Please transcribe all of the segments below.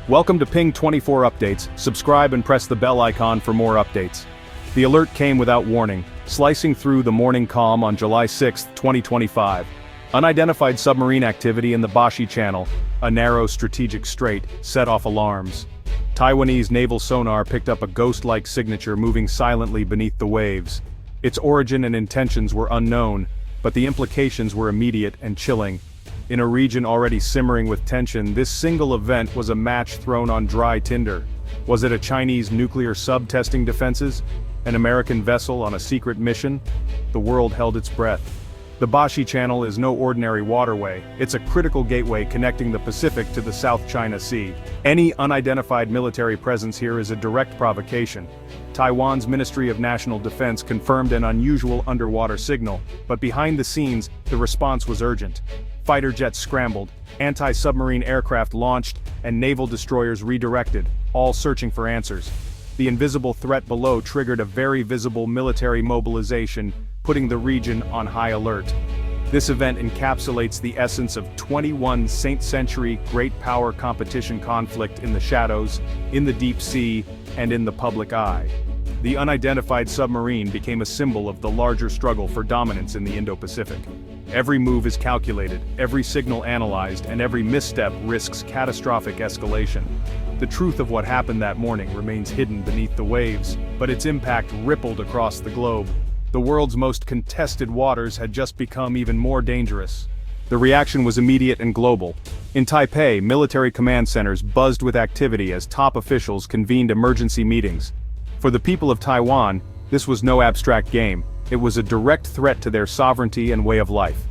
Welcome to Ping 24 Updates. Subscribe and press the bell icon for more updates. The alert came without warning, slicing through the morning calm on July 6, 2025. Unidentified submarine activity in the Bashi Channel, a narrow strategic strait, set off alarms. Taiwanese naval sonar picked up a ghost-like signature moving silently beneath the waves. Its origin and intentions were unknown, but the implications were immediate and chilling. In a region already simmering with tension, this single event was a match thrown on dry tinder. Was it a Chinese nuclear sub testing defenses? An American vessel on a secret mission? The world held its breath. The Bashi Channel is no ordinary waterway, it's a critical gateway connecting the Pacific to the South China Sea. Any unidentified military presence here is a direct provocation. Taiwan's Ministry of National Defense confirmed an unusual underwater signal, but behind the scenes, the response was urgent. Fighter jets scrambled, anti-submarine aircraft launched, and naval destroyers redirected, all searching for answers. The invisible threat below triggered a very visible military mobilization, putting the region on high alert. This event encapsulates the essence of 21 century great power competition conflict in the shadows, in the deep sea, and in the public eye. The unidentified submarine became a symbol of the larger struggle for dominance in the Indo-Pacific. Every move is calculated, every signal analyzed, and every misstep risks catastrophic escalation. The truth of what happened that morning remains hidden beneath the waves, but its impact rippled across the globe. The world's most contested waters had just become even more dangerous. The reaction was immediate and global. In Taipei, military command centers buzzed with activity as top officials convened emergency meetings. For the people of Taiwan, this was no abstract game. It was a direct threat to their sovereignty and way of life.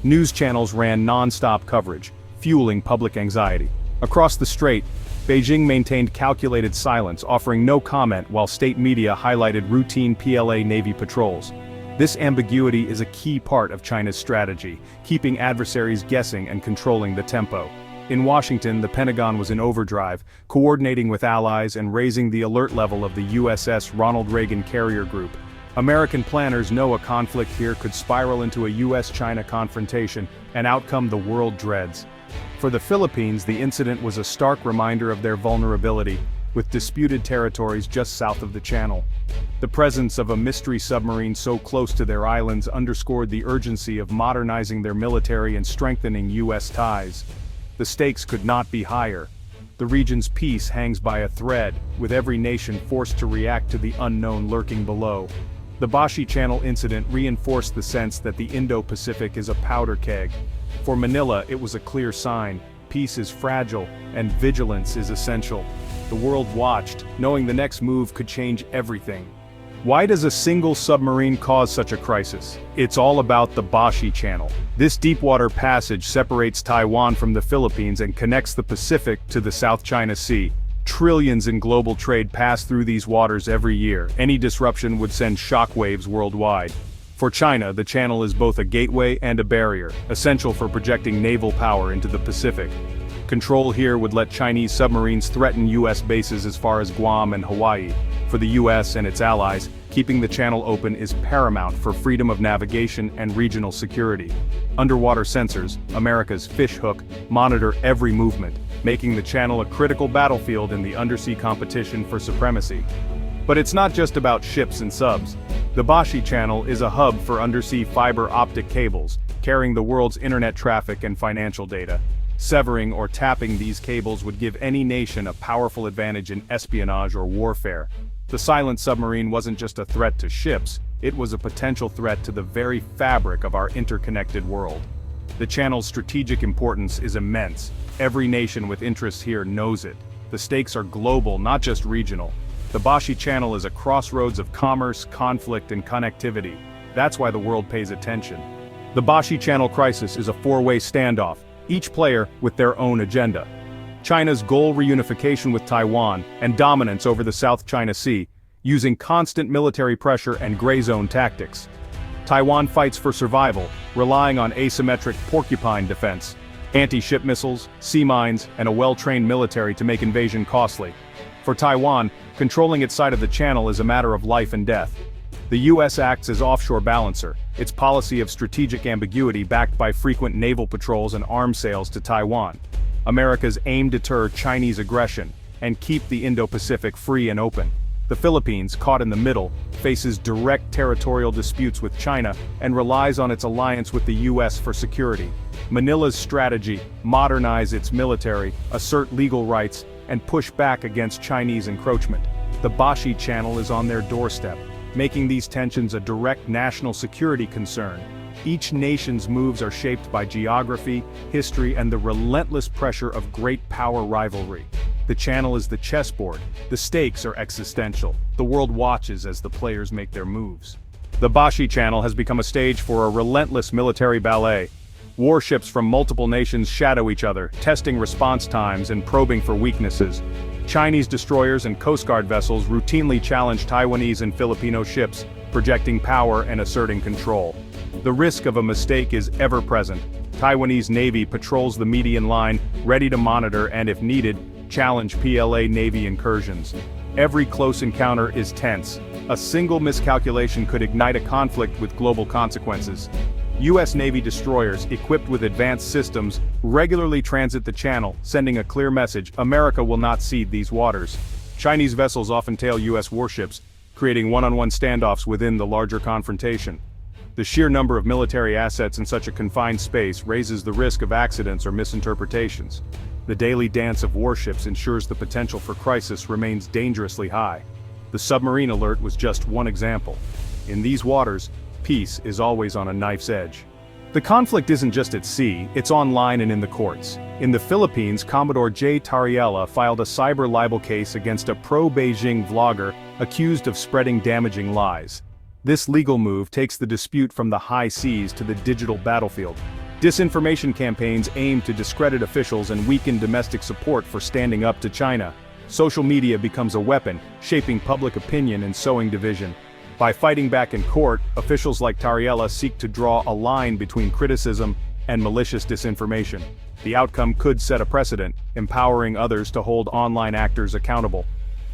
News channels ran non-stop coverage, fueling public anxiety. Across the strait, Beijing maintained calculated silence, offering no comment while state media highlighted routine PLA Navy patrols. This ambiguity is a key part of China's strategy, keeping adversaries guessing and controlling the tempo. In Washington, the Pentagon was in overdrive, coordinating with allies and raising the alert level of the USS Ronald Reagan Carrier Group. American planners know a conflict here could spiral into a US-China confrontation, an outcome the world dreads. For the Philippines, the incident was a stark reminder of their vulnerability, with disputed territories just south of the channel. The presence of a mystery submarine so close to their islands underscored the urgency of modernizing their military and strengthening US ties. The stakes could not be higher. The region's peace hangs by a thread, with every nation forced to react to the unknown lurking below. The Bashi Channel incident reinforced the sense that the Indo-Pacific is a powder keg. For Manila, it was a clear sign: peace is fragile, and vigilance is essential. The world watched, knowing the next move could change everything. Why does a single submarine cause such a crisis? It's all about the Bashi Channel. This deepwater passage separates Taiwan from the Philippines and connects the Pacific to the South China Sea. Trillions in global trade pass through these waters every year. Any disruption would send shockwaves worldwide. For China, the channel is both a gateway and a barrier, essential for projecting naval power into the Pacific. Control here would let Chinese submarines threaten US bases as far as Guam and Hawaii. For the US and its allies, keeping the channel open is paramount for freedom of navigation and regional security. Underwater sensors, America's fish hook, monitor every movement, making the channel a critical battlefield in the undersea competition for supremacy. But it's not just about ships and subs. The Bashi Channel is a hub for undersea fiber optic cables, carrying the world's internet traffic and financial data. Severing or tapping these cables would give any nation a powerful advantage in espionage or warfare. The silent submarine wasn't just a threat to ships, it was a potential threat to the very fabric of our interconnected world. The channel's strategic importance is immense. Every nation with interests here knows it. The stakes are global, not just regional. The Bashi Channel is a crossroads of commerce, conflict, and connectivity. That's why the world pays attention. The Bashi Channel crisis is a four-way standoff, each player with their own agenda. China's goal: reunification with Taiwan and dominance over the South China Sea, using constant military pressure and gray zone tactics. Taiwan fights for survival, relying on asymmetric porcupine defense, anti-ship missiles, sea mines, and a well-trained military to make invasion costly. For Taiwan, controlling its side of the channel is a matter of life and death. The US acts as offshore balancer, its policy of strategic ambiguity backed by frequent naval patrols and arms sales to Taiwan. America's aim to deter Chinese aggression and keep the Indo-Pacific free and open. The Philippines, caught in the middle, faces direct territorial disputes with China and relies on its alliance with the US for security. Manila's strategy: modernize its military, assert legal rights, and push back against Chinese encroachment. The Bashi Channel is on their doorstep, making these tensions a direct national security concern. Each nation's moves are shaped by geography, history, and the relentless pressure of great power rivalry. The channel is the chessboard. The stakes are existential. The world watches as the players make their moves. The Bashi Channel has become a stage for a relentless military ballet. Warships from multiple nations shadow each other, testing response times and probing for weaknesses. Chinese destroyers and Coast Guard vessels routinely challenge Taiwanese and Filipino ships, projecting power and asserting control. The risk of a mistake is ever present. Taiwanese Navy patrols the median line, ready to monitor and, if needed, challenge PLA Navy incursions. Every close encounter is tense. A single miscalculation could ignite a conflict with global consequences. U.S. Navy destroyers, equipped with advanced systems, regularly transit the channel, sending a clear message: America will not cede these waters. Chinese vessels often tail U.S. warships, creating one-on-one standoffs within the larger confrontation. The sheer number of military assets in such a confined space raises the risk of accidents or misinterpretations. The daily dance of warships ensures the potential for crisis remains dangerously high. The submarine alert was just one example. In these waters, peace is always on a knife's edge. The conflict isn't just at sea, it's online and in the courts. In the Philippines, Commodore J. Tariela filed a cyber libel case against a pro-Beijing vlogger accused of spreading damaging lies. This legal move takes the dispute from the high seas to the digital battlefield. Disinformation campaigns aim to discredit officials and weaken domestic support for standing up to China. Social media becomes a weapon, shaping public opinion and sowing division. By fighting back in court, officials like Tariela seek to draw a line between criticism and malicious disinformation. The outcome could set a precedent, empowering others to hold online actors accountable.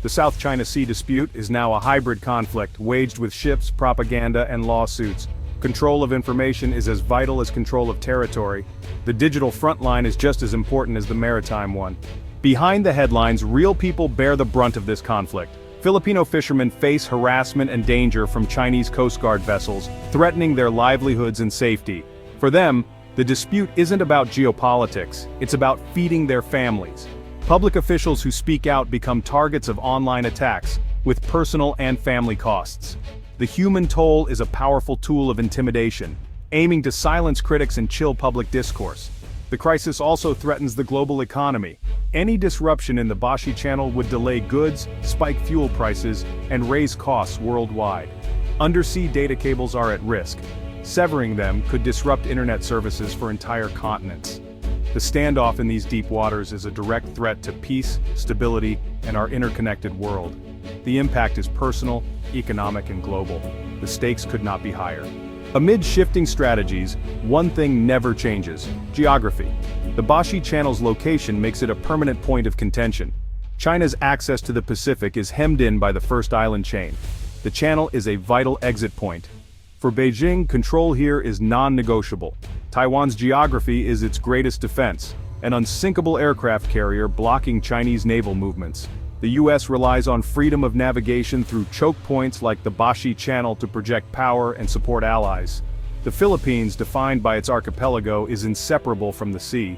The South China Sea dispute is now a hybrid conflict, waged with ships, propaganda, and lawsuits. Control of information is as vital as control of territory. The digital front line is just as important as the maritime one. Behind the headlines, real people bear the brunt of this conflict. Filipino fishermen face harassment and danger from Chinese Coast Guard vessels, threatening their livelihoods and safety. For them, the dispute isn't about geopolitics, it's about feeding their families. Public officials who speak out become targets of online attacks, with personal and family costs. The human toll is a powerful tool of intimidation, aiming to silence critics and chill public discourse. The crisis also threatens the global economy. Any disruption in the Bashi Channel would delay goods, spike fuel prices, and raise costs worldwide. Undersea data cables are at risk. Severing them could disrupt internet services for entire continents. The standoff in these deep waters is a direct threat to peace, stability, and our interconnected world. The impact is personal, economic, and global. The stakes could not be higher. Amid shifting strategies, one thing never changes: geography. The Bashi Channel's location makes it a permanent point of contention. China's access to the Pacific is hemmed in by the first island chain. The channel is a vital exit point. For Beijing, control here is non-negotiable. Taiwan's geography is its greatest defense, an unsinkable aircraft carrier blocking Chinese naval movements. The US relies on freedom of navigation through choke points like the Bashi Channel to project power and support allies. The Philippines, defined by its archipelago, is inseparable from the sea.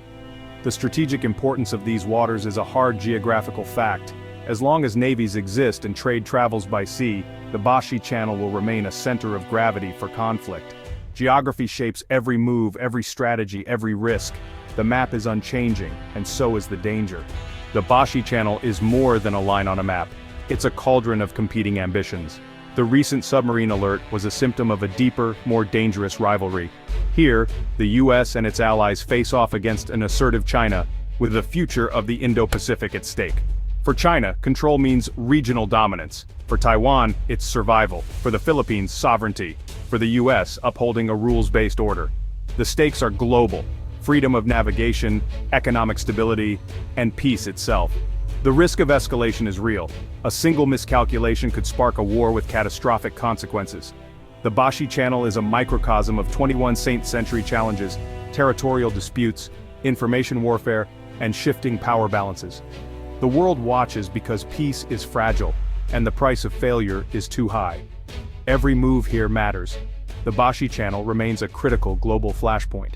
The strategic importance of these waters is a hard geographical fact. As long as navies exist and trade travels by sea, the Bashi Channel will remain a center of gravity for conflict. Geography shapes every move, every strategy, every risk. The map is unchanging, and so is the danger. The Bashi Channel is more than a line on a map. It's a cauldron of competing ambitions. The recent submarine alert was a symptom of a deeper, more dangerous rivalry. Here, the US and its allies face off against an assertive China, with the future of the Indo-Pacific at stake. For China, control means regional dominance. For Taiwan, it's survival. For the Philippines, sovereignty. For the US, upholding a rules-based order. The stakes are global: freedom of navigation, economic stability, and peace itself. The risk of escalation is real. A single miscalculation could spark a war with catastrophic consequences. The Bashi Channel is a microcosm of 21st century challenges: territorial disputes, information warfare, and shifting power balances. The world watches because peace is fragile, and the price of failure is too high. Every move here matters. The Bashi Channel remains a critical global flashpoint.